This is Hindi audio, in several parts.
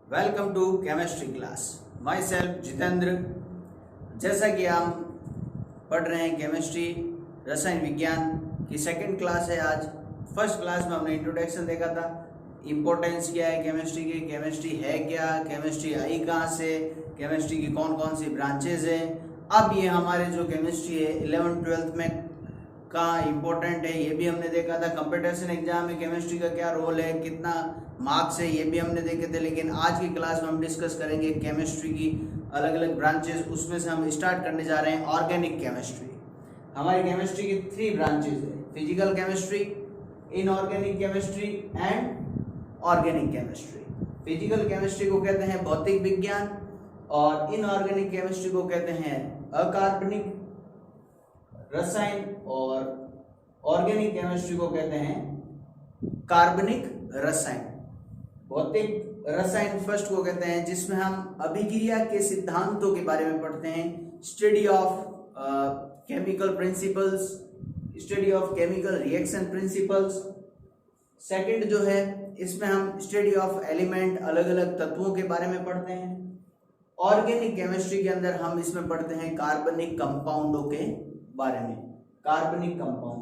Welcome to chemistry class. Myself Jitendra. जैसा कि हम पढ़ रहे हैं केमिस्ट्री रसायन विज्ञान की सेकंड क्लास है आज। फर्स्ट क्लास में हमने इंट्रोडक्शन देखा था, इम्पोर्टेंस क्या है केमिस्ट्री की, केमिस्ट्री है क्या, केमिस्ट्री आई कहाँ से, केमिस्ट्री की कौन कौन सी ब्रांचेज हैं। अब ये हमारे जो केमिस्ट्री है 11th-12th में का इम्पोर्टेंट है, ये भी हमने देखा था। कंपटीशन एग्जाम में केमिस्ट्री का क्या रोल है, कितना मार्क्स है, ये भी हमने देखे थे। लेकिन आज की क्लास में हम डिस्कस करेंगे केमिस्ट्री की अलग अलग ब्रांचेस। उसमें से हम स्टार्ट करने जा रहे हैं ऑर्गेनिक केमिस्ट्री। हमारी केमिस्ट्री की 3 ब्रांचेस है, physical chemistry, inorganic chemistry and organic chemistry. Physical chemistry को कहते हैं भौतिक विज्ञान और इनऑर्गेनिक केमिस्ट्री को कहते हैं अकार्बनिक रसायन और ऑर्गेनिक केमिस्ट्री को कहते हैं कार्बनिक रसायन। भौतिक रसायन फर्स्ट को कहते हैं जिसमें हम अभिक्रिया के सिद्धांतों के बारे में पढ़ते हैं, study of chemical principles, study of chemical reaction principles. Second जो है इसमें हम स्टडी ऑफ एलिमेंट, अलग अलग तत्वों के बारे में पढ़ते हैं। ऑर्गेनिक केमिस्ट्री के अंदर हम इसमें पढ़ते हैं कार्बनिक कंपाउंडों के बारे में। कार्बनिक कंपाउंड,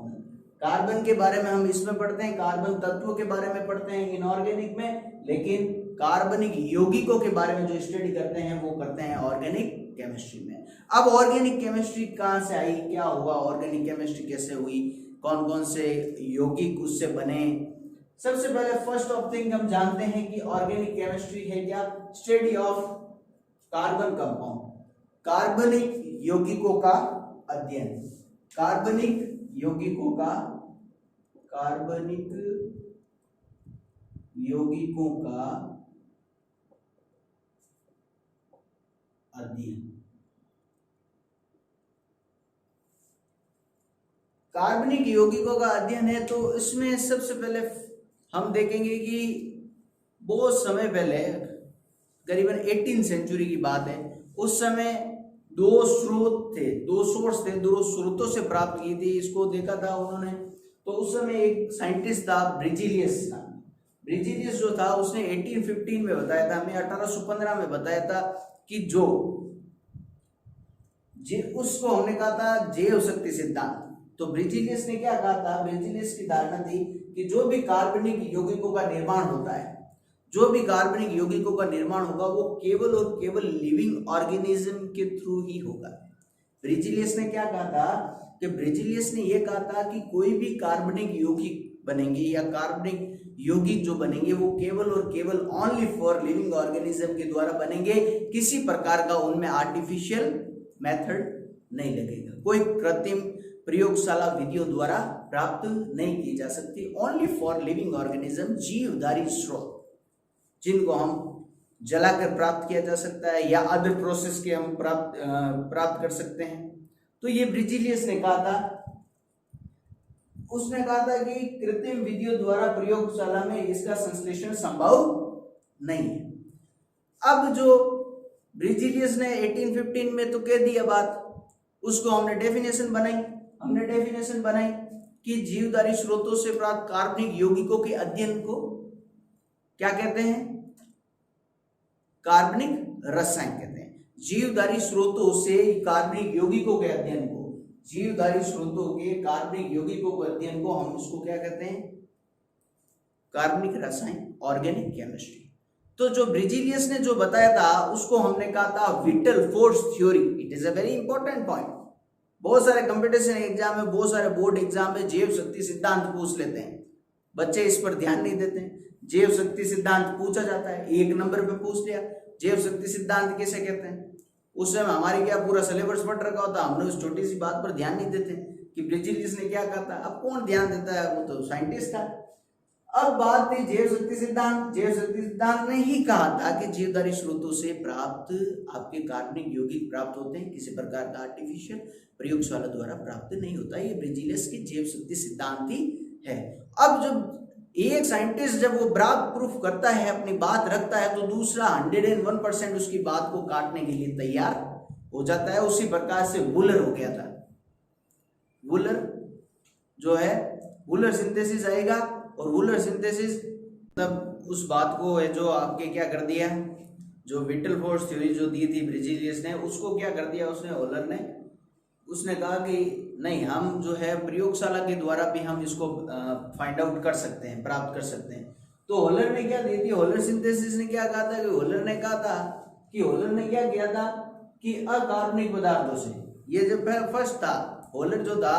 कार्बन के बारे में हम इसमें पढ़ते हैं, कार्बन तत्वों के बारे में पढ़ते हैं इनऑर्गेनिक में। लेकिन कार्बनिक यौगिकों के बारे में जो स्टडी करते हैं वो करते हैं ऑर्गेनिक केमिस्ट्री में। अब ऑर्गेनिक केमिस्ट्री कहाँ से आई, क्या हुआ, ऑर्गेनिक केमिस्ट्री कैसे हुई, कौन कौन से यौगिक उससे बने। सबसे पहले फर्स्ट ऑफ थिंग हम जानते हैं कि ऑर्गेनिक केमिस्ट्री है क्या, स्टडी ऑफ कार्बन कंपाउंड, कार्बनिक यौगिकों का अध्ययन। कार्बनिक यौगिकों का अध्ययन। कार्बनिक यौगिकों का अध्ययन है तो इसमें सबसे पहले हम देखेंगे कि बहुत समय पहले, करीबन 18वीं सेंचुरी की बात है, उस समय दो सोर्स थे, दो स्रोतों से प्राप्त की थी। इसको देखा था उन्होंने। तो उस समय एक साइंटिस्ट था ब्रिजिलियस जो था उसने 1815 में बताया था, हमें 1815 में बताया था कि उसको हमने कहा था जैव शक्ति सिद्धांत। तो ब्रिजिलियस ने क्या कहा था, ब्रिजिलियस की धारणा थी कि जो भी कार्बनिक यौगिकों का निर्माण होता है, जो भी कार्बनिक यौगिकों का निर्माण होगा वो केवल और केवल लिविंग ऑर्गेनिज्म के थ्रू ही होगा। ब्रिजिलियस ने क्या कहा था कि ब्रिजिलियस ने यह कहा था कि कोई भी कार्बनिक यौगिक बनेंगे या कार्बनिक यौगिक जो बनेंगे वो केवल और केवल ओनली फॉर लिविंग ऑर्गेनिज्म के द्वारा बनेंगे। किसी प्रकार का उनमें आर्टिफिशियल मेथड नहीं लगेगा, कोई कृत्रिम प्रयोगशाला विधियों द्वारा प्राप्त नहीं की जा सकती। ओनली फॉर लिविंग ऑर्गेनिज्म, जीवधारी स्रोत जिनको हम जलाकर प्राप्त किया जा सकता है या अदर प्रोसेस के हम प्राप्त कर सकते हैं। तो ये ब्रिजिलियस ने कहा था। उसने कहा था कि कृत्रिम विधियों द्वारा प्रयोगशाला में इसका संश्लेषण संभव नहीं है। अब जो ब्रिजिलियस ने 1815 में तो कह दिया बात, उसको हमने डेफिनेशन बनाई कि जीवधारी स्रोतों से प्राप्त कार्बनिक यौगिकों के अध्ययन को क्या कहते हैं, कार्बनिक रसायन कहते हैं। जीवधारी स्रोतों से कार्बनिक यौगिकों के अध्ययन को, जीवधारी स्रोतों के कार्बनिक यौगिकों के अध्ययन को हम उसको क्या कहते हैं, कार्बनिक रसायन, ऑर्गेनिक केमिस्ट्री। तो जो ब्रिजिलियस ने जो बताया था उसको हमने कहा था whittle force theory. It is a very important point. बहुत सारे कंपटीशन एग्जाम में, बहुत सारे बोर्ड एग्जाम में जैव शक्ति सिद्धांत पूछ लेते हैं, बच्चे इस पर ध्यान नहीं देते हैं। जैव शक्ति सिद्धांत पूछा जाता है, 1 नंबर पे पूछ लिया जैव शक्ति सिद्धांत कैसे कहते हैं। उस समय हमारी क्या पूरा सिलेबस पढ़ रखा होता, हमने उस छोटी सी बात पर ध्यान नहीं देते कि ब्रिजिलियस ने क्या कहा था। अब कौन ध्यान देता है, वो तो साइंटिस्ट था। अब बात थी जैव शक्ति सिद्धांत। जैव शक्ति सिद्धांत ने ही कहा था कि जीवधारी स्रोतों से प्राप्त आपके कार्बनिक यौगिक प्राप्त होते हैं, किसी प्रकार का आर्टिफिशियल प्रयोगशाला द्वारा प्राप्त नहीं होता। ये ब्रिजिलियस की जैव शक्ति सिद्धांत ही है। अब जब एक साइंटिस्ट जब वो बराबर प्रूफ करता है, अपनी बात रखता है, तो दूसरा 101% उसकी बात को काटने के लिए तैयार हो जाता है। उसी प्रकार से वुलर हो गया था। वुलर जो है, वुलर सिंथेसिस आएगा और वुलर सिंथेसिस मतलब उस बात को है जो आपके क्या कर दिया, जो विटल फोर्स थ्योरी जो दी थी ब्रिजिलियस ने, उसको क्या कर दिया उसने, हॉलर ने, उसने कहा कि नहीं, हम जो है प्रयोगशाला के द्वारा भी हम इसको फाइंड आउट कर सकते हैं, प्राप्त कर सकते हैं। तो हॉलर ने क्या दी थी, हॉलर सिंथेसिस ने क्या कहा था कि हॉलर ने कहा था कि हॉलर ने क्या किया था कि अकार्बनिक पदार्थों से, ये जब फर्स्ट था, हॉलर जो था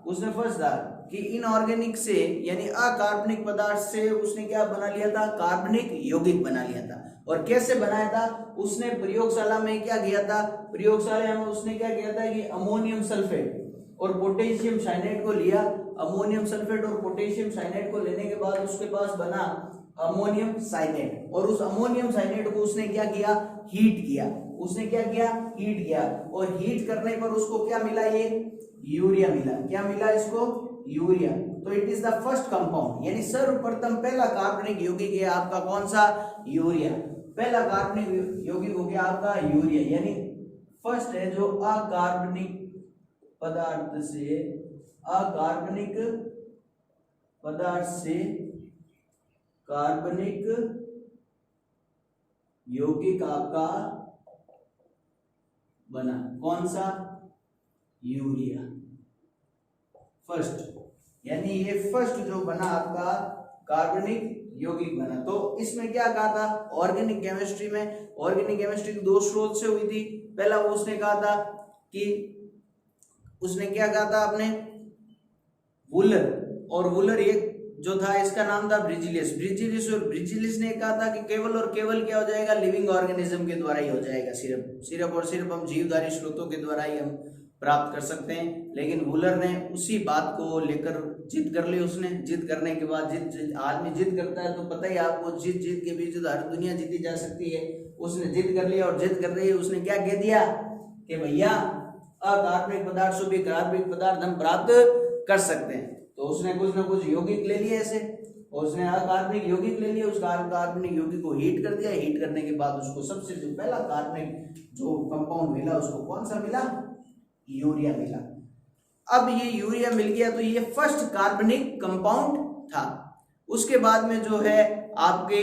उसने फर्स्ट था कि इनऑर्गेनिक से यानी अकार्बनिक पदार्थ से उसने क्या बना लिया था, कार्बनिक यौगिक बना लिया था। और कैसे बनाया था, उसने प्रयोगशाला में क्या किया था, प्रयोगशाला में उसने क्या किया था कि अमोनियम सल्फेट और पोटेशियम साइनाइड को लिया, अमोनियम सल्फेट और पोटेशियम साइनाइड को लेने के बाद उसके पास बना अमोनियम साइनाइड, और उस अमोनियम साइनाइड को उसने क्या किया, हीट किया, उसने क्या किया, हीट किया, और हीट करने पर उसको क्या मिला, ये यूरिया मिला। क्या मिला इसको, यूरिया। तो it is the first compound, यानी सर्वप्रथम पहला कार्बनिक यौगिक है आपका कौन सा, यूरिया। पहला कार्बनिक यौगिक हो गया आपका यूरिया, यानी फर्स्ट है जो अकार्बनिक पदार्थ से, अकार्बनिक पदार्थ से कार्बनिक यौगिक आपका बना, कौन सा, यूरिया फर्स्ट, यानी ये फर्स्ट जो बना आपका कार्बनिक यौगिक बना। तो इसमें क्या कहा था, ऑर्गेनिक केमिस्ट्री में, ऑर्गेनिक केमिस्ट्री की दो स्रोत से हुई थी। पहला वो उसने कहा था कि उसने क्या कहा था आपने, वुलर, और वुलर एक जो था इसका नाम था ब्रिजिलियस, ब्रिजिलियस, और ब्रिजिलियस ने कहा था कि केवल और केवल क्या हो जाएगा, लिविंग ऑर्गेनिज्म के द्वारा ही हो जाएगा, सिर्फ और सिर्फ हम जीवधारी स्रोतों के द्वारा ही हम प्राप्त कर सकते हैं। लेकिन वुलर ने उसी बात को लेकर जिद कर ली, उसने जिद करने के बाद, आदमी जिद करता है तो पता ही आपको, जिद के बीच हर दुनिया जीती जा सकती है। उसने जिद कर लिया, और जिद कर रही है उसने क्या कह दिया कि भैया अकार्बनिक पदार्थ से भी कार्बनिक पदार्थ हम प्राप्त कर सकते हैं। तो उसने कुछ ना कुछ यौगिक ले लिए ऐसे, और उसने अकार्बनिक यौगिक ले लिया, उस कार्बनिक यौगिक को हीट कर दिया, हीट करने के बाद उसको सबसे जो पहला कार्बनिक जो कंपाउंड मिला उसको कौन सा मिला, यूरिया मिला। अब ये यूरिया मिल गया तो ये फर्स्ट कार्बनिक कंपाउंड था। उसके बाद में जो है आपके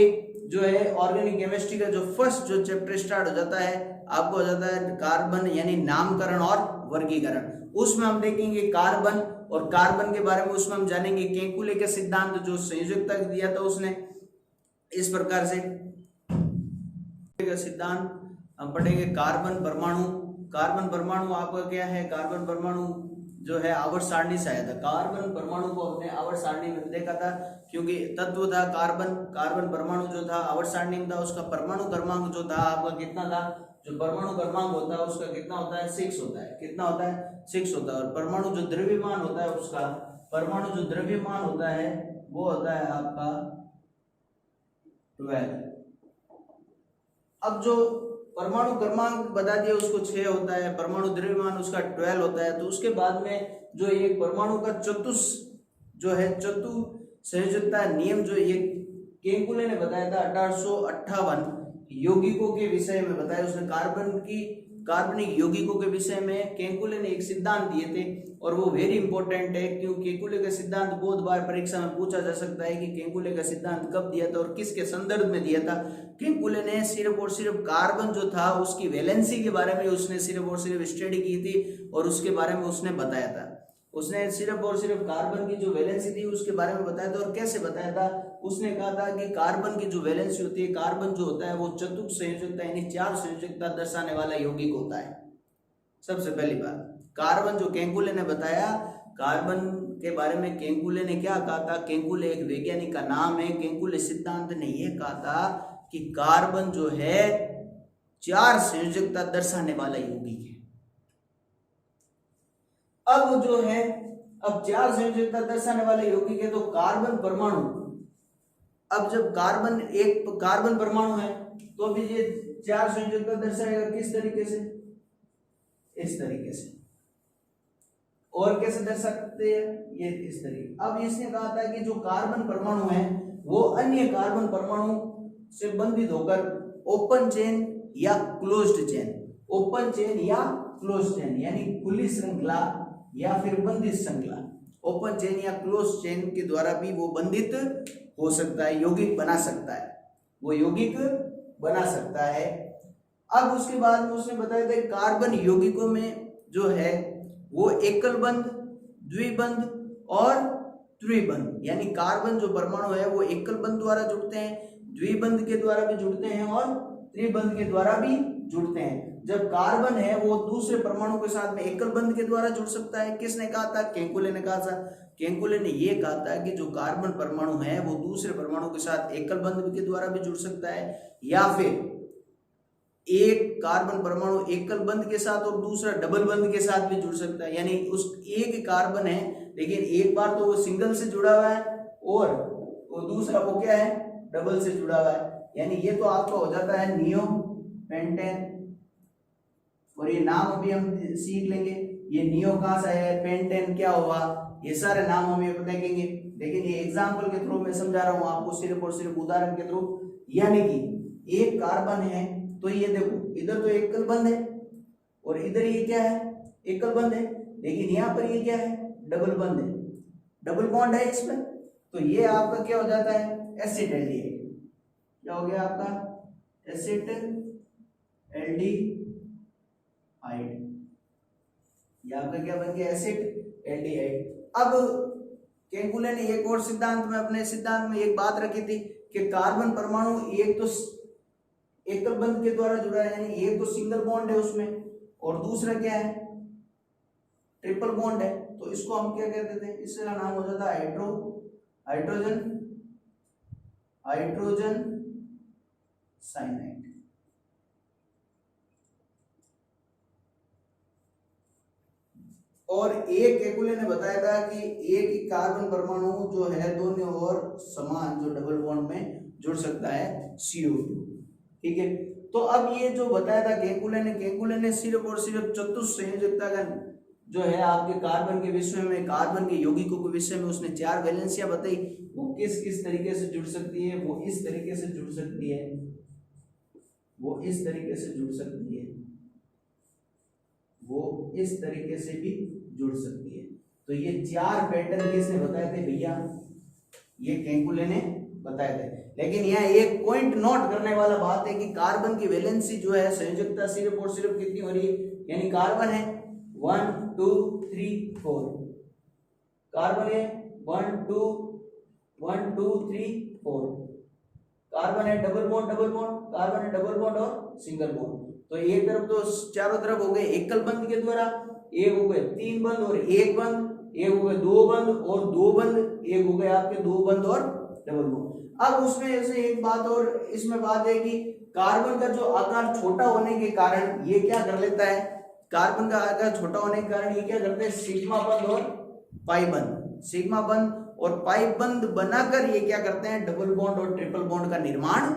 जो है ऑर्गेनिक केमिस्ट्री का जो फर्स्ट जो चैप्टर स्टार्ट हो जाता है, आपको हो जाता है कार्बन, यानी नामकरण और वर्गीकरण। उसमें हम देखेंगे कार्बन, और कार्बन के बारे में उसमें हम जानेंगे केकुले का सिद्धांत जो संयोजकता दिया था उसने, इस प्रकार से का सिद्धांत हम पढ़ेंगे। कार्बन परमाणु, कार्बन परमाणु आपका क्या है, कार्बन परमाणु जो है आवर्त सारणी से आया था। कार्बन परमाणु को हमने आवर्त सारणी में देखा था, क्योंकि तत्व था कार्बन, कार्बन परमाणु जो था आवर्त सारणी में था, उसका परमाणु क्रमांक जो था आपका कितना था, जो परमाणु क्रमांक होता है उसका कितना होता है, 6 होता है। कितना होता है, 6 होता है। और परमाणु जो द्रव्यमान होता है उसका, परमाणु जो द्रव्यमान होता है वो होता है आपका 12। अब जो परमाणु क्रमांक बता दिया उसको 6 होता है, परमाणु द्रव्यमान उसका 12 होता है। तो उसके बाद में जो एक परमाणु का चतु संयोजकता नियम जो ये केकुले ने बताया था 1858 यौगिकों के विषय में बताया उसने, कार्बनिक यौगिकों के विषय में केकुले ने एक सिद्धांत दिए थे, और वो वेरी इंपॉर्टेंट है क्योंकि केकुले का सिद्धांत बहुत बार परीक्षा में पूछा जा सकता है कि केकुले का सिद्धांत कब दिया था और किसके संदर्भ में दिया था। केकुले ने सिर्फ और सिर्फ कार्बन जो था उसकी वैलेंसी के बारे में उसने सिर्फ और सिर्फ स्टडी की थी, और उसके बारे में उसने बताया था। उसने सिर्फ और सिर्फ कार्बन की जो वैलेंसी थी उसके बारे में बताया था। और कैसे बताया था, उसने कहा था कि कार्बन की जो वैलेंसी होती है, कार्बन जो होता है वो चतुर्थ संयोजकता यानी 4 संयोजकता दर्शाने वाला यौगिक होता है। सबसे पहली बात कार्बन जो केकुले ने बताया, कार्बन के बारे में केकुले ने क्या कहा था, केकुले एक वैज्ञानिक का नाम है, केकुले सिद्धांत ने यह कहा था कि कार्बन जो है 4 संयोजकता दर्शाने वाला यौगिक है। अब जो है, अब 4 संयोजकता दर्शाने वाले यौगिक है तो कार्बन परमाणु, अब जब कार्बन एक कार्बन परमाणु है तो अभी ये 4 संयोजकता दर्शाएगा किस तरीके से, इस तरीके से। और कैसे दर्शा सकते हैं, ये इस तरीके। अब इसने कहा था कि जो कार्बन परमाणु है वो अन्य कार्बन परमाणु से बंधित होकर ओपन चेन या क्लोज्ड चेन, ओपन चेन या क्लोज्ड चेन यानी खुली श्रृंखला या फिर बंधित श्रृंखला, ओपन चेन या क्लोज चेन के द्वारा भी वो बंधित हो सकता है, यौगिक बना सकता है। वो यौगिक बना सकता है। अब उसके बाद में उसने बताया था कार्बन यौगिकों में जो है वो एकल बंध, द्विबंध और त्रिबंध, यानी कार्बन जो परमाणु है वो एकल बंध द्वारा जुड़ते हैं, द्विबंध के द्वारा भी जुड़ते हैं और त्रिबंध के द्वारा भी जुड़ते हैं। जब कार्बन है वो दूसरे परमाणु के साथ में एकल बंध के द्वारा जुड़ सकता है। किसने कहा था? केकुले ने कहा था। केकुले ने ये कहा था कि जो कार्बन परमाणु है वो दूसरे परमाणु के साथ एकल बंध के द्वारा भी जुड़ सकता है, या फिर एक कार्बन परमाणु एकल बंध के साथ और दूसरा डबल बंध के साथ भी जुड़ सकता है। यानी उस एक कार्बन है लेकिन एक बार तो वो सिंगल से जुड़ा हुआ है और वो दूसरा वो क्या है? डबल से जुड़ा हुआ है। यानी ये तो आपका हो जाता है नियो पेंटेन, और ये नाम अभी हम सीख लेंगे। ये नियो कहां से है, पेंटेन क्या हुआ, ये सारे नाम हम देखेंगे। लेकिन ये एग्जाम्पल के थ्रू मैं समझा रहा हूं आपको, सिर्फ और सिर्फ उदाहरण के थ्रू। यानी कि एक कार्बन है तो ये देखो इधर तो एकल बंध है और इधर ये क्या है? एकल बंध है, लेकिन यहाँ पर ये क्या है? डबल बंध है, डबल बॉन्ड है इसमें। तो ये आपका क्या हो जाता है? एसिटाल्डिहाइड। क्या हो गया आपका? एसिटाल्डिहाइड। ये आपका क्या बन गया? एसिटाल्डिहाइड। अब केकुले ने एक और सिद्धांत में, अपने सिद्धांत में एक बात रखी थी कि कार्बन परमाणु एक तो एकल बंध के द्वारा जुड़ा है, यानी एक तो सिंगल बॉन्ड है उसमें और दूसरा क्या है? ट्रिपल बॉन्ड है। तो इसको हम क्या कहते थे? इसका नाम हो जाता है हाइड्रोजन साइनाइड। और एक केकुले ने बताया था कि एक ही कार्बन परमाणु जो है दोनों ओर समान जो डबल बॉन्ड में जुड़ सकता है, CO2। ठीक है, तो अब ये जो बताया था केकुले ने सिर्फ और सिर्फ चतुस्संयोजकता का जो है आपके कार्बन के विषय में, कार्बन के यौगिकों के विषय में उसने 4 वैलेंसियां बताई। वो किस किस तरीके से जुड़ सकती है? वो इस तरीके से जुड़ सकती है, वो इस तरीके से जुड़ सकती है, वो इस तरीके से भी जुड़ सकती है। तो ये 4 पैटर्न किसने बताए थे भैया? ये केकुले ने बताए थे। लेकिन यहाँ एक पॉइंट नोट करने वाला बात है कि कार्बन की वैलेंसी जो है, संयोजकता सिर्फ और सिर्फ कितनी हो रही है? यानी कार्बन है 1 2 3 4, कार्बन है 1 2 3 4, कार्बन है डबल बॉन्ड, कार्बन है डबल बॉन्ड और सिंगल बॉन्ड। तो एक तरफ तो चारों तरफ हो गए एकल बंध के द्वारा, एक हो गए 3 बंध और 1 बंध, एक हो गए 2 बंध और 2 बंध, एक हो गए आपके 2 बंध और डबल बॉन्ड। अब उसमें ऐसे एक बात और इसमें बात है कि कार्बन का जो आकार छोटा होने के कारण ये क्या कर लेता है? कार्बन का आकार छोटा होने के कारण ये क्या करते हैं? सिग्मा बंध और पाई बंध, सिग्मा बंध और पाई बंध बनाकर ये क्या करते हैं? डबल बॉन्ड और ट्रिपल बॉन्ड का निर्माण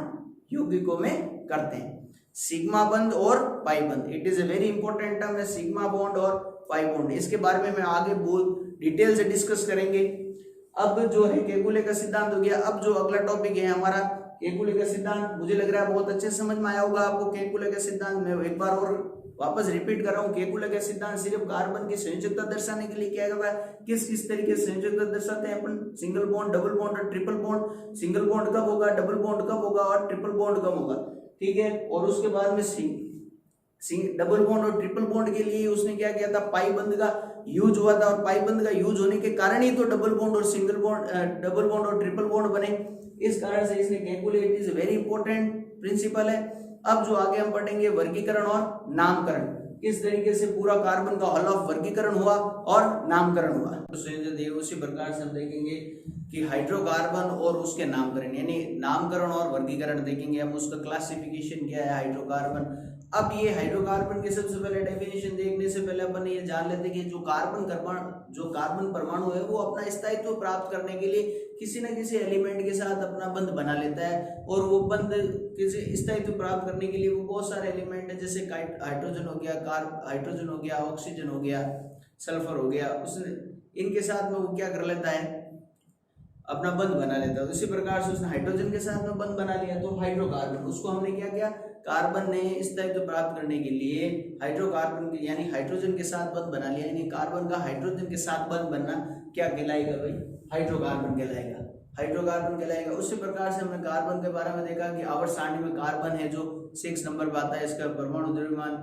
यौगिकों में करते हैं। सिग्मा बंध और पाई बंध, it is a very important term है, सिग्मा बॉन्ड और पाई बॉन्ड। इसके बारे में मैं आगे बहुत डिटेल से डिस्कस करेंगे। अब जो है केकुले का सिद्धांत हो गया। अब जो अगला टॉपिक है हमारा केकुले का सिद्धांत, मुझे लग रहा है बहुत अच्छे से समझ में आया होगा आपको केकुले का सिद्धांत। मैं एक बार और वापस रिपीट कर रहा हूँ, केकुले का सिद्धांत सिर्फ कार्बन की संयोजकता दर्शाने के लिए क्या करता है? किस किस तरीके से संयोजकता दर्शाते हैं अपन? सिंगल बॉन्ड, डबल बॉन्ड और ट्रिपल बॉन्ड। सिंगल बॉन्ड कब होगा, डबल बॉन्ड कब होगा और ट्रिपल बॉन्ड कब होगा, ठीक है। और उसके बाद में डबल बॉन्ड और ट्रिपल बॉन्ड के लिए उसने क्या किया था? पाई बंध का यूज हुआ था, और पाई बंध का यूज होने के कारण ही तो डबल बॉन्ड और सिंगल बॉन्ड, डबल बॉन्ड और ट्रिपल बॉन्ड बने। इस कारण से इसने Kekule, it is very important principle है। अब जो आगे हम पढ़ेंगे वर्गीकरण और नामकरण, किस तरीके से पूरा कार्बन का हॉल ऑफ वर्गीकरण हुआ और नामकरण हुआ। तो उसी प्रकार से हम देखेंगे कि हाइड्रोकार्बन और उसके नामकरण, यानी नामकरण और वर्गीकरण देखेंगे हम। उसका क्लासिफिकेशन क्या है हाइड्रोकार्बन। अब ये हाइड्रोकार्बन के सबसे पहले डेफिनेशन देखने से पहले अपन ये जान लेते हैं कि जो कार्बन परमाणु है वो अपना स्थायित्व प्राप्त करने के लिए किसी न किसी एलिमेंट के साथ अपना बंध बना लेता है। और वो बंध किसी स्थायित्व प्राप्त करने के लिए वो बहुत सारे एलिमेंट है, जैसे हाइड्रोजन हो गया, हाइड्रोजन हो गया, ऑक्सीजन हो गया, सल्फर हो गया, उसने इनके साथ में वो क्या कर लेता है? अपना बंध बना लेता है। उसी प्रकार से उसने हाइड्रोजन के साथ में बंध बना लिया, तो हाइड्रोकार्बन, उसको हमने क्या किया? कार्बन ने स्थायित्व प्राप्त करने के लिए हाइड्रोकार्बन के यानी हाइड्रोजन के साथ बंध बना लिया, यानी कार्बन का हाइड्रोजन के साथ बंध बनना क्या कहलाएगा भाई? हाइड्रोकार्बन कहलाएगा। हाइड्रोकार्बन कहलाएगा। उसी प्रकार से हमने कार्बन के बारे में देखा कि आवर्त सारणी में कार्बन है जो 6 नंबर पर आता है, इसका परमाणु द्रव्यमान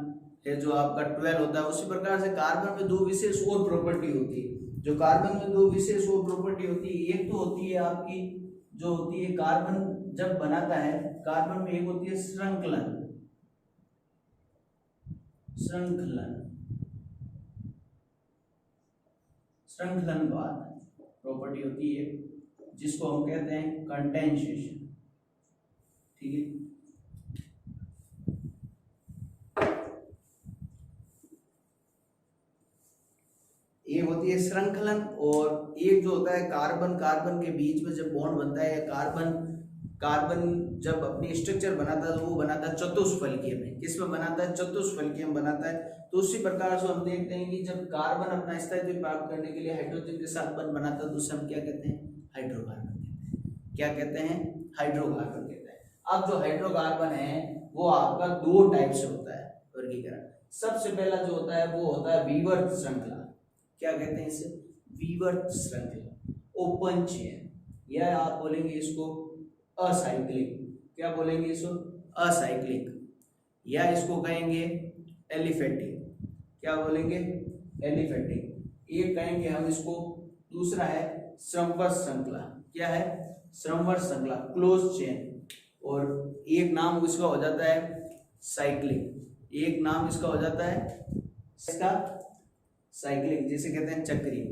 है जो आपका 12 होता है। उसी प्रकार से कार्बन में दो विशेष और प्रॉपर्टी होती है। जो कार्बन में दो विशेष और प्रॉपर्टी होती है, एक तो होती है आपकी जो होती है कार्बन जब बनाता है, कार्बन में एक होती है श्रृंखलन, श्रृंखलनवाद प्रॉपर्टी होती है जिसको हम कहते हैं कंडेंसेशन। ठीक है, एक होती है श्रृंखलन और एक जो होता है कार्बन कार्बन के बीच में जब बॉन्ड बनता है, कार्बन जब अपनी स्ट्रक्चर बनाता है तो वो बनाता है चतुष्फलकीय में। किसमें बनाता है? चतुष्फलकीय में बनाता है। तो उसी प्रकार से हम देखते हैं कि जब कार्बन अपना स्थायित्व प्राप्त करने के लिए हाइड्रोजन के साथ बंध बनाता है तो उसे हम क्या कहते हैं? हाइड्रोकार्बन कहते हैं। क्या कहते हैं? हाइड्रोकार्बन कहते हैं। अब जो हाइड्रोकार्बन है वो आपका दो टाइप से होता है वर्गीकरण। सबसे पहला जो होता है वो होता है विवर्त श्रृंखला। क्या कहते हैं इसे? विवर्त श्रृंखला, ओपन चेन, या आप बोलेंगे इसको असाइक्लिक। क्या बोलेंगे इसको? असाइक्लिक, या इसको कहेंगे एलिफेटिक। क्या बोलेंगे? एलिफेटिक। एक कहेंगे हम इसको। दूसरा है श्रमवर्त श्रृंखला। क्या है? श्रमवर्त श्रृंखला, क्लोज चेन। और एक नाम इसका हो जाता है साइक्लिक। एक नाम इसका हो जाता है इसका साइक्लिक, जिसे कहते हैं चक्रीय।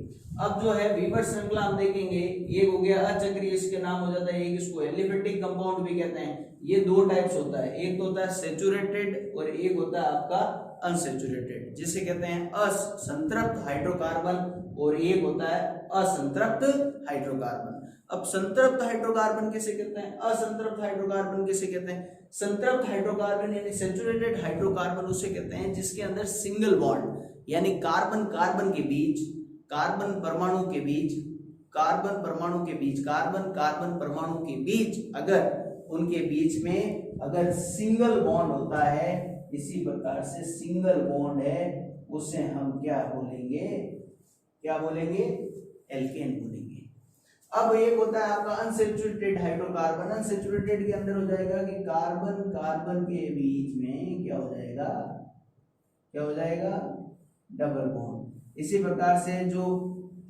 अब जो है विवर्त श्रृंखला हम देखेंगे, एक हो गया अचक्रीय, इसके नाम हो जाता है, एक इसको एलिफेटिक कंपाउंड भी कहते हैं। ये दो टाइप्स होता है, एक तो होता है सैचुरेटेड और एक होता है आपका अनसैचुरेटेड, जिसे कहते हैं असंतृप्त हाइड्रोकार्बन, और एक होता है असंतृप्त हाइड्रोकार्बन। अब संतृप्त हाइड्रोकार्बन किसे कहते हैं? असंतृप्त हाइड्रोकार्बन किसे कहते हैं? संतृप्त हाइड्रोकार्बन यानी सैचुरेटेड हाइड्रोकार्बन उसे कहते हैं जिसके अंदर सिंगल बॉन्ड यानी कार्बन कार्बन के बीच, कार्बन परमाणु के बीच, कार्बन कार्बन परमाणु के बीच, अगर उनके बीच में अगर सिंगल बॉन्ड होता है, इसी प्रकार से सिंगल बॉन्ड है, उसे हम क्या बोलेंगे? क्या बोलेंगे? एल्केन बोलेंगे। अब एक होता है आपका अनसैचुरेटेड हाइड्रोकार्बन। अनसैचुरेटेड के अंदर हो जाएगा कि कार्बन कार्बन के बीच में क्या हो जाएगा? क्या हो जाएगा? Double bond. इसी प्रकार से जो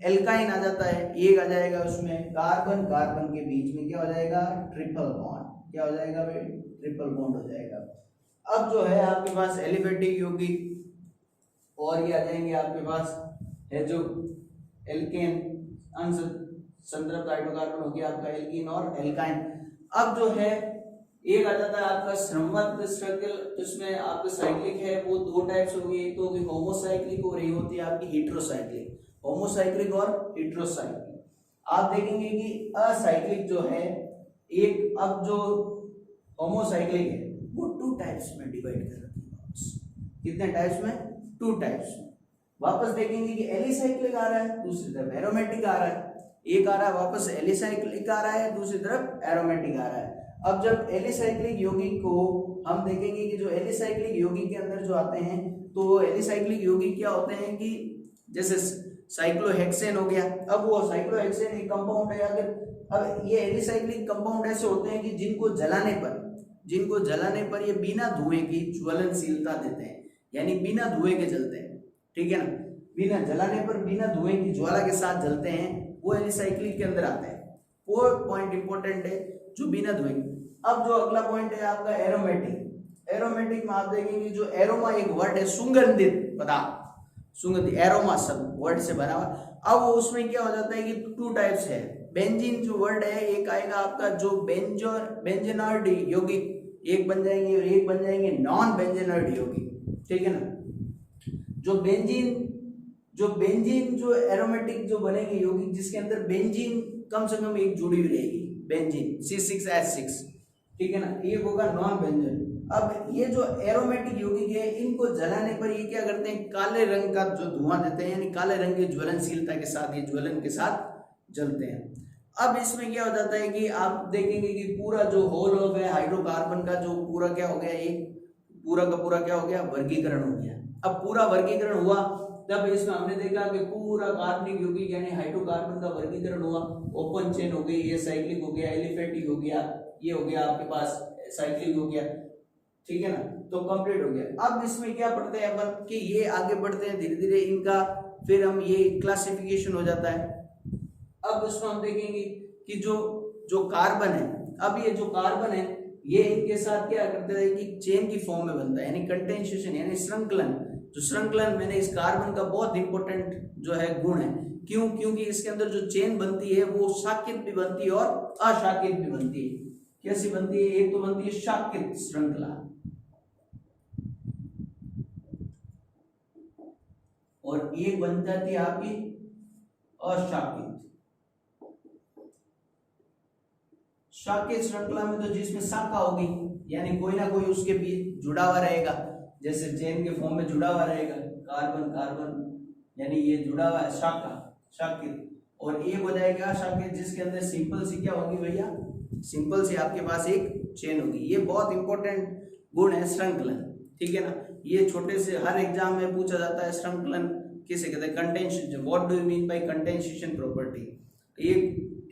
एल्काइन आ जाता है, एक आ जाएगा उसमें कार्बन कार्बन के बीच में क्या हो जाएगा? Triple bond. क्या हो जाएगा भाई? ट्रिपल बॉन्ड हो जाएगा। अब जो है आपके पास एलिफेटिक यौगिक, और ये आ जाएंगे आपके पास है जो एल्केन, संतृप्त हाइड्रोकार्बन हो गया आपका एल्कीन और एल्काइन। अब जो है एक आ जाता है आपका श्रमवर्त श्रृंखला, जिसमें आपका साइक्लिक है, वो दो टाइप्स हो गई, एक तो होगी होमोसाइक्लिक और एक होती है आपकी हेटेरोसाइक्लिक। होमोसाइक्लिक और हेटेरोसाइक्लिक आप देखेंगे कि असाइक्लिक जो है एक, अब जो होमोसाइक्लिक है वो टू टाइप्स में डिवाइड कर रखी है। कितने टाइप्स में? टू टाइप्स में। वापस देखेंगे कि एलिसाइक्लिक आ रहा है, दूसरी तरफ एरोमेटिक आ रहा है। एक आ रहा है वापस एलिसाइक्लिक आ रहा है, दूसरी तरफ एरोमेटिक आ रहा है। अब जब एलिसाइक्लिक यौगिक को हम देखेंगे कि जो एलिसाइक्लिक यौगिक के अंदर जो आते हैं, तो एलिसाइक्लिक यौगिक क्या होते हैं कि जैसे साइक्लोहेक्सेन हो गया। अब वो साइक्लोहेक्सेन एक कंपाउंड है, अगर अब ये एलिसाइक्लिक कंपाउंड ऐसे होते हैं कि जिनको जलाने पर ये बिना धुएं की ज्वलनशीलता देते हैं, यानी बिना धुएं के जलते हैं। ठीक है ना? बिना जलाने पर बिना धुएं की ज्वाला के साथ जलते हैं, वो एलिसाइक्लिक के अंदर आते हैं। वो पॉइंट इंपॉर्टेंट है, जो बिना धुएं। अब जो अगला पॉइंट है आपका एरोमेटिक। एरोमेटिक में आप देखेंगे जो एरोमा एक वर्ड है, सुगंधित पदार्थ, सुगंधित, एरोमा सब वर्ड से बना हुआ। अब उसमें क्या हो जाता है कि टू टाइप्स है। बेंजीन जो वर्ड है, एक आएगा आपका जो बेंजेनॉइड यौगिक, एक बन जाएंगे, और एक बन जाएंगे नॉन बेंजेनॉइड यौगिक। ठीक है ना? जो बेंजीन जो एरोमेटिक जो बनेंगे यौगिक, जिसके अंदर बेंजीन कम से कम एक जुड़ी हुई रहेगी, बेंजीन C6H6। ठीक है ना? एक होगा नॉन बेंजीन। अब ये जो एरोमेटिक यौगिक है, इनको जलाने पर ये क्या करते हैं? काले रंग का जो धुआं देते हैं, यानी काले रंग की ज्वलनशीलता के साथ, ये ज्वलन के साथ जलते हैं। अब इसमें क्या हो जाता है कि आप देखेंगे कि पूरा जो होल हो गया हाइड्रोकार्बन का, जो पूरा क्या हो गया, एक पूरा का पूरा क्या हो गया? वर्गीकरण हो गया। अब पूरा वर्गीकरण हुआ, तब इसमें हमने देखा कि पूरा कार्बनिक यौगिक यानी हाइड्रोकार्बन का वर्गीकरण हुआ। ओपन चेन हो गई, ये साइक्लिक हो गया, एलिफेटिक हो गया, ये हो गया आपके पास साइक्लिक हो गया, ठीक है ना, तो कंप्लीट हो गया। अब इसमें क्या पढ़ते हैं अपन कि ये आगे बढ़ते हैं धीरे धीरे इनका, फिर हम ये क्लासिफिकेशन हो जाता है। अब इसमें हम देखेंगे कि जो कार्बन है, अब ये जो कार्बन है ये इनके साथ क्या करते हैं कि चेन की फॉर्म में बनता है, यानी कंडेंसेशन यानी श्रृंखलन। जो श्रृंखलन मैंने इस कार्बन का बहुत इंपॉर्टेंट जो है गुण है, क्यों? क्योंकि इसके अंदर जो चेन बनती है वो शाकित भी बनती है और अशाकित भी बनती है। कैसी बनती है? एक तो बनती है शाकित श्रृंखला और एक बन जाती है आपकी अशाकित। शाकित श्रृंखला में तो जिसमें शाखा होगी यानी कोई ना कोई उसके बीच जुड़ा हुआ रहेगा, जैसे चेन के फॉर्म में जुड़ा हुआ रहेगा कार्बन कार्बन, यानी ये जुड़ा हुआ है शाखा शाकित। और एक हो जाएगा अशाकित जिसके अंदर सिंपल सी क्या होगी भैया? सिंपल सी आपके पास एक चेन होगी। ये बहुत इंपॉर्टेंट गुण है श्रृंखलन, ठीक है ना। ये छोटे से हर एग्जाम में पूछा जाता है श्रृंखलन किसे कहते हैं? Condensation. What do you mean by condensation property? ये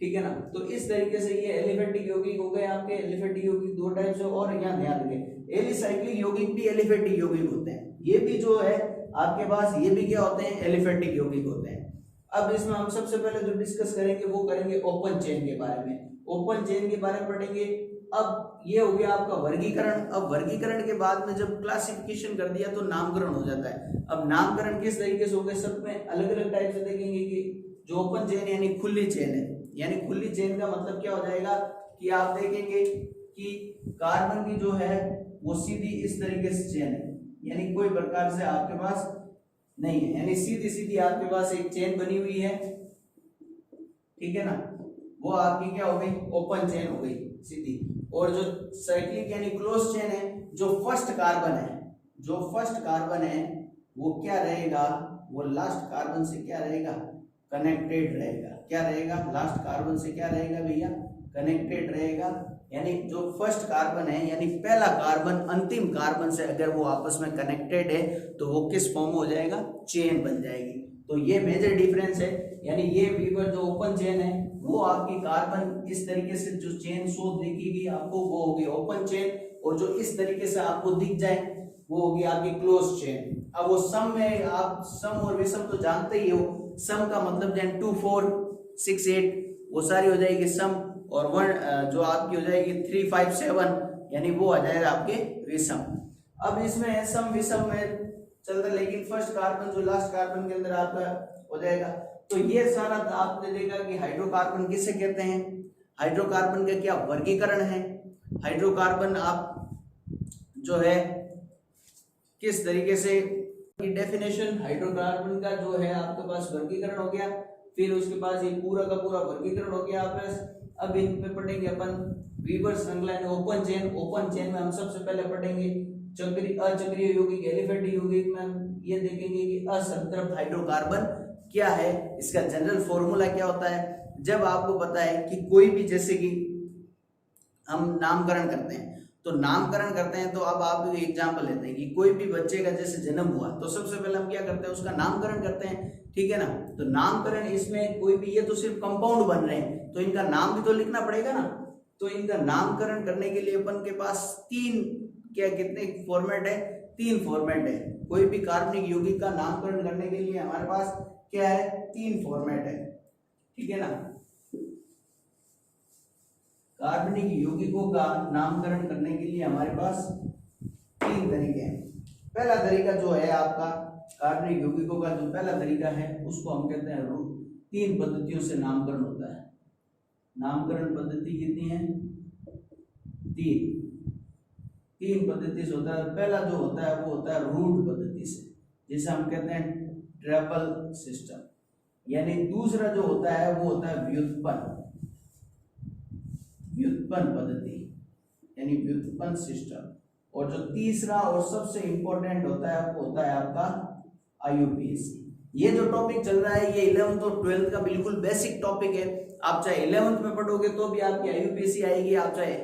ठीक है ना। तो इस तरीके से ये एलिफेटिक यौगिक हो गए आपके। एलिफेटिक यौगिक दो टाइप से, और यहाँ ध्यान रखें एलिसाइक्लिक यौगिक भी एलिफेटिक यौगिक होते हैं। ये भी जो है आपके पास ये भी क्या होते हैं? एलिफेटिक यौगिक होते हैं। अब इसमें हम सबसे पहले जो डिस्कस करेंगे वो करेंगे ओपन चेन के बारे में। ओपन चेन के बारे में पढ़ेंगे। अब ये हो गया आपका वर्गीकरण। अब वर्गीकरण के बाद में जब क्लासिफिकेशन कर दिया तो नामकरण हो जाता है। अब नामकरण किस तरीके से हो गए? सब में अलग अलग टाइप से देखेंगे कि जो ओपन चेन यानी खुली चेन है, यानी खुली चेन का मतलब क्या हो जाएगा कि आप देखेंगे कि कार्बन की जो है वो सीधी इस तरीके से चेन है, यानी कोई प्रकार से आपके पास नहीं है, यानी सीधी सीधी आपके पास एक चेन बनी हुई है, ठीक है ना। वो आपकी क्या हो गई? ओपन चेन हो गई सीधी। और जो साइक्लिक यानी क्लोज चेन है, जो फर्स्ट कार्बन है, जो फर्स्ट कार्बन है वो क्या रहेगा? वो लास्ट कार्बन से क्या रहेगा? कनेक्टेड रहेगा। क्या रहेगा? लास्ट कार्बन से क्या रहेगा भैया? कनेक्टेड रहेगा। यानी जो फर्स्ट कार्बन है यानी पहला कार्बन अंतिम कार्बन से अगर वो आपस में कनेक्टेड है तो वो किस फॉर्म हो जाएगा? चेन बन जाएगी। तो ये मेजर डिफरेंस है। यानी ये वीवर जो ओपन चेन है वो आपकी कार्बन इस तरीके से जो चेन शो दिखेगी आपको वो होगी ओपन चेन, और जो इस तरीके से आपको दिख जाए वो होगी आपकी क्लोज चेन। अब वो सम में आप सम और विषम तो जानते ही हो। सम का मतलब जैसे 2 4 6 8 वो सारी हो जाएगी सम, और 1 जो आपकी हो जाएगी 3 5 7 यानी वो आ जाएगा आपके विषम। अब इसमें सम विषम में चलता है, लेकिन फर्स्ट कार्बन जो लास्ट कार्बन के अंदर आपका हो जाएगा। तो ये सारा आपने देखा कि हाइड्रोकार्बन किसे कहते हैं, हाइड्रोकार्बन का क्या वर्गीकरण है, हाइड्रोकार्बन आप जो है किस तरीके से डेफिनेशन, हाइड्रोकार्बन का जो है आपके पास वर्गीकरण हो गया। फिर उसके पास ये पूरा का पूरा वर्गीकरण हो गया आपके पास। अब इन पे पढ़ेंगे अपन वीवर श्रृंखला ओपन चेन। ओपन चेन में हम सबसे पहले पढ़ेंगे चक्रीय अचक्रीय यौगिक एलिफेटिक यौगिक में हम ये देखेंगे कि असंतृप्त हाइड्रोकार्बन क्या है, इसका जनरल फॉर्मूला क्या होता है। जब आपको पता है कि कोई भी, जैसे कि हम नामकरण करते हैं तो नामकरण करते हैं, तो अब आप एग्जांपल लेते हैं कि कोई भी बच्चे का जैसे जन्म हुआ तो सबसे पहले हम क्या करते हैं? उसका नामकरण करते हैं, ठीक है ना। तो नामकरण इसमें कोई भी, ये तो सिर्फ कंपाउंड बन रहे हैं तो इनका नाम भी तो लिखना पड़ेगा ना। तो इनका नामकरण करने के लिए अपन के पास कितने फॉर्मेट है? 3 फॉर्मेट है। कोई भी कार्बनिक यौगिक का नामकरण करने के लिए हमारे पास क्या है? 3 फॉर्मेट है, ठीक है ना। कार्बनिक यौगिकों का नामकरण करने के लिए हमारे पास 3 तरीके हैं। पहला तरीका जो है आपका कार्बनिक यौगिकों का जो पहला तरीका है उसको हम कहते हैं 3 पद्धतियों से नामकरण होता है। नामकरण पद्धति कितनी है? 3 पद्धति से होता है। पहला जो होता है वो होता है रूट पद्धति से, जिसे हम कहते हैं ट्रिपल सिस्टम। यानी दूसरा जो होता है वो होता है व्युत्पन्न पद्धति यानी व्युत्पन्न सिस्टम। और जो तीसरा और सबसे इंपॉर्टेंट होता है वो होता है आपका आईयूपीएसी। ये जो टॉपिक चल रहा है ये 11th और 12th का बिल्कुल बेसिक टॉपिक है। आप चाहे 11th में पढ़ोगे तो भी आपकी आईयूपीएसी आएगी, आप चाहे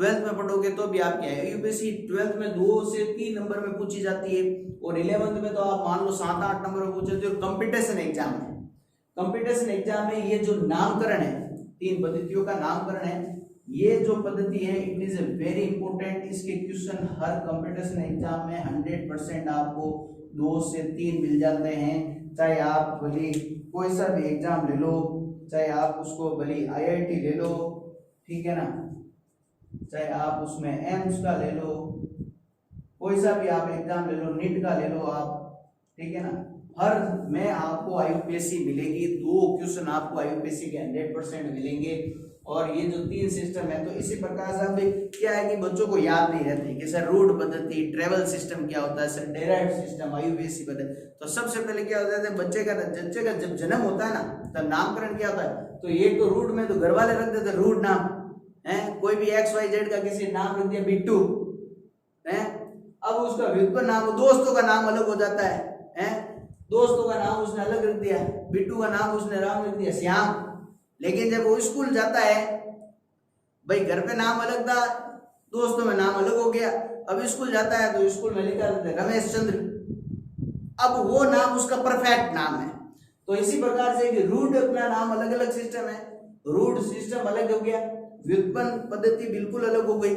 12th में पढ़ोगे तो भी आपकी आईयूपीएसी 12th में 2 से 3 नंबर में पूछी जाती है, और 11th में तो आप मान लो 7-8 नंबर में पूछे। तो कंपटीशन एग्जाम है, कंपटीशन एग्जाम में ये जो नामकरण है, 3 पद्धतियों का नामकरण है, ये जो पद्धति है इट इज वेरी इंपॉर्टेंट। इसके क्वेश्चन हर कंपटीशन एग्जाम में 100% आपको 2 से 3 मिल जाते हैं। चाहे आप भले कोई सा भी एग्जाम ले लो, चाहे आप उसको भले IIT ले लो, ठीक है ना, चाहे आप उसमें एम्स का ले लो, कोई सा भी आप एग्जाम ले लो, नीट का ले लो आप, ठीक है ना, हर में आपको आईयूपीएससी मिलेगी। 2 क्वेश्चन आपको आईयूपीएससी के 100% मिलेंगे। और ये जो 3 सिस्टम है, तो इसी प्रकार से अभी क्या है कि बच्चों को याद नहीं रहती कि सर रूट पद्धति, ट्रेवल सिस्टम क्या होता है, सर डेराइव्ड सिस्टम, आईयूपीएससी पद्धति। तो सबसे पहले क्या होता है, बच्चे का जब जन्म होता है ना, तब नामकरण क्या होता है, तो एक तो रूट में तो घर वाले रख देते रूट नाम है, कोई भी XYZ का किसी नाम रख दिया बिट्टू है, अब उसका व्युत्पन्न नाम, दोस्तों का नाम अलग हो जाता है, दोस्तों का नाम उसने अलग रख दिया, बिट्टू का नाम उसने राम रख दिया, श्याम। लेकिन जब वो स्कूल जाता है, भाई घर पे नाम अलग था, दोस्तों में नाम अलग हो गया, अब स्कूल जाता है तो स्कूल में लिखा रहता है रमेश चंद्र, अब वो नाम उसका परफेक्ट नाम है। तो इसी प्रकार से कि रूट अपना नाम अलग अलग सिस्टम है, रूट सिस्टम अलग हो गया, व्युत्पन्न पद्धति बिल्कुल अलग हो गई।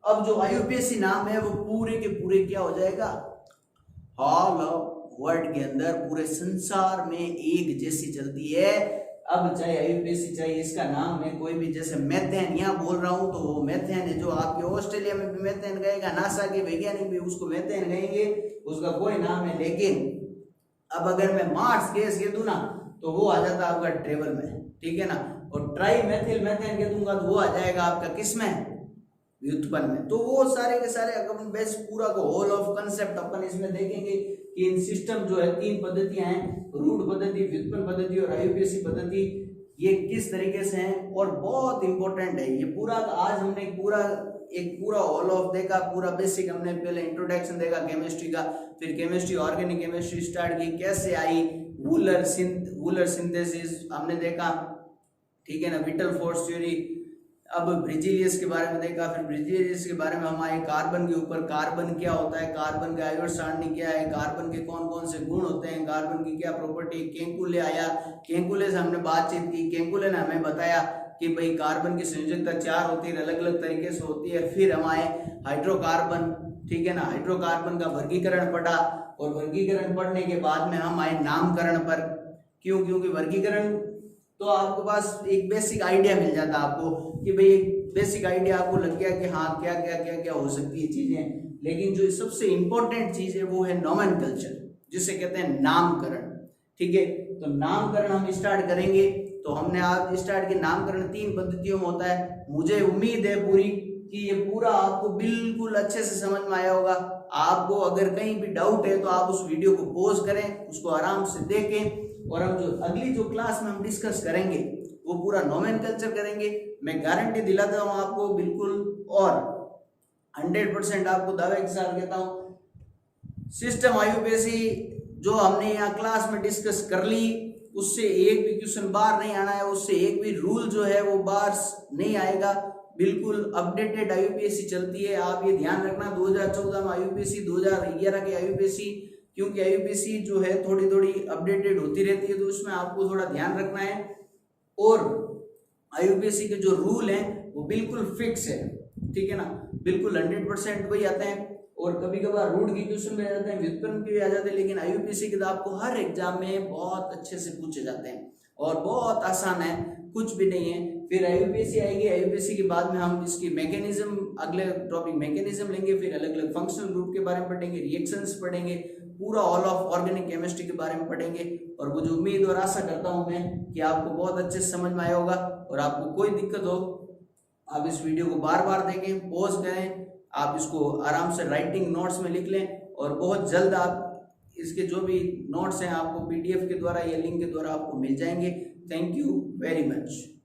अब जो आईयूपीएससी नाम है वो पूरे के पूरे क्या हो जाएगा, ऑल ऑफ वर्ल्ड के अंदर पूरे संसार में एक जैसी चलती है। अब चाहे आईयूपीएससी, चाहे इसका नाम है कोई भी, जैसे मेथेन यहाँ बोल रहा हूँ तो वो मेथेन है, जो आपके ऑस्ट्रेलिया में भी मेथेन कहेगा, नासा के वैज्ञानिक भी उसको मेथेन कहेंगे, उसका कोई नाम है। लेकिन अब अगर मैं मार्स गैस कह दूं ना तो वो आ जाता है आपका ट्रेवल में, ठीक है ना, और ट्राई मेथिल मेथेन कह दूंगा तो वो आ जाएगा आपका किसमें, व्युत्पन्न में। तो वो सारे के सारे अपन बेस पूरा को होल ऑफ कंसेप्ट अपन इसमें देखेंगे कि इन सिस्टम जो है 3 पद्धतियां हैं, रूट पद्धति, व्युत्पन्न पद्धति और आईयूपीएससी पद्धति, ये किस तरीके से हैं और बहुत इंपॉर्टेंट है ये पूरा। आज हमने एक पूरा ऑल ऑफ देखा, पूरा बेसिक हमने पहले इंट्रोडक्शन देखा केमिस्ट्री का, फिर केमिस्ट्री ऑर्गेनिक केमिस्ट्री स्टार्ट की, कैसे आई, वूलर सिंथेसिस हमने देखा, ठीक है ना, विटल फोर्स थ्योरी, अब ब्रिजिलियस के बारे में देखा, फिर ब्रिजिलियस के बारे में हम आए कार्बन के ऊपर, कार्बन क्या होता है, कार्बन का आयन सारणी क्या है, कार्बन के कौन कौन से गुण होते हैं, कार्बन की क्या प्रॉपर्टी, केंकुले आया, केंकुले से हमने बातचीत की, केंकुले ने हमें बताया कि भाई कार्बन की संयोजकता 4 होती है, अलग अलग तरीके से होती है। फिर हम आए हाइड्रोकार्बन, ठीक है ना, हाइड्रोकार्बन का वर्गीकरण पढ़ा, और वर्गीकरण पढ़ने के बाद में हम आए नामकरण पर। क्योंकि वर्गीकरण तो आपके पास एक बेसिक आइडिया मिल जाता आपको कि भाई एक बेसिक आइडिया आपको लग गया कि हाँ क्या क्या क्या क्या हो सकती है चीजें। लेकिन जो सबसे इंपॉर्टेंट चीज है वो है नोमेनकल्चर, जिसे कहते हैं नामकरण, ठीक है। तो नामकरण हम स्टार्ट करेंगे। तो हमने आज स्टार्ट किया, नामकरण 3 पद्धतियों में होता है। मुझे उम्मीद है पूरी कि ये पूरा आपको बिल्कुल अच्छे से समझ में आया होगा। आपको अगर कहीं भी डाउट है तो आप उस वीडियो को पॉज करें, उसको आराम से देखें, और हम जो अगली जो क्लास में हम डिस्कस करेंगे वो पूरा नोमेनकल्चर करेंगे। मैं गारंटी दिलाता हूँ आपको बिल्कुल, और 100% आपको दावे के साथ कहता हूँ, सिस्टम आईयूपीएससी जो हमने यहाँ क्लास में डिस्कस कर ली, उससे एक भी क्वेश्चन बाहर नहीं आना है, उससे एक भी रूल जो है वो बाहर नहीं आएगा। बिल्कुल अपडेटेड आईयूपीएससी चलती है, आप ये ध्यान रखना। 2014 में आईयूपीएससी, 2011 के आईयूपीएससी, क्योंकि आईयूपीएससी जो है थोड़ी थोड़ी अपडेटेड होती रहती है, तो उसमें आपको थोड़ा ध्यान रखना है। और आईयूपीएससी के जो रूल हैं वो बिल्कुल फिक्स है, ठीक है ना, बिल्कुल 100% वही आते हैं। और कभी कभार रूट के क्वेश्चन भी आ जाते हैं, व्युत्पन्न के भी आ जाते हैं, लेकिन आईयूपीएससी के तो आपको हर एग्जाम में बहुत अच्छे से पूछे जाते हैं और बहुत आसान है, कुछ भी नहीं है। फिर आईयूपीएससी आएगी, आईयूपीएससी के बाद में हम इसकी मैकेनिज्म, अगले टॉपिक मैकेनिज्म लेंगे, फिर अलग अलग फंक्शनल ग्रुप के बारे में पढ़ेंगे, रिएक्शंस पढ़ेंगे, पूरा ऑल ऑफ ऑर्गेनिक केमिस्ट्री के बारे में पढ़ेंगे। और मुझे उम्मीद और आशा करता हूं मैं कि आपको बहुत अच्छे से समझ में आया होगा। और आपको कोई दिक्कत हो आप इस वीडियो को बार बार देखें, पॉज करें, आप इसको आराम से राइटिंग नोट्स में लिख लें, और बहुत जल्द आप इसके जो भी नोट्स हैं आपको PDF के द्वारा या लिंक के द्वारा आपको मिल जाएंगे। Thank you very much.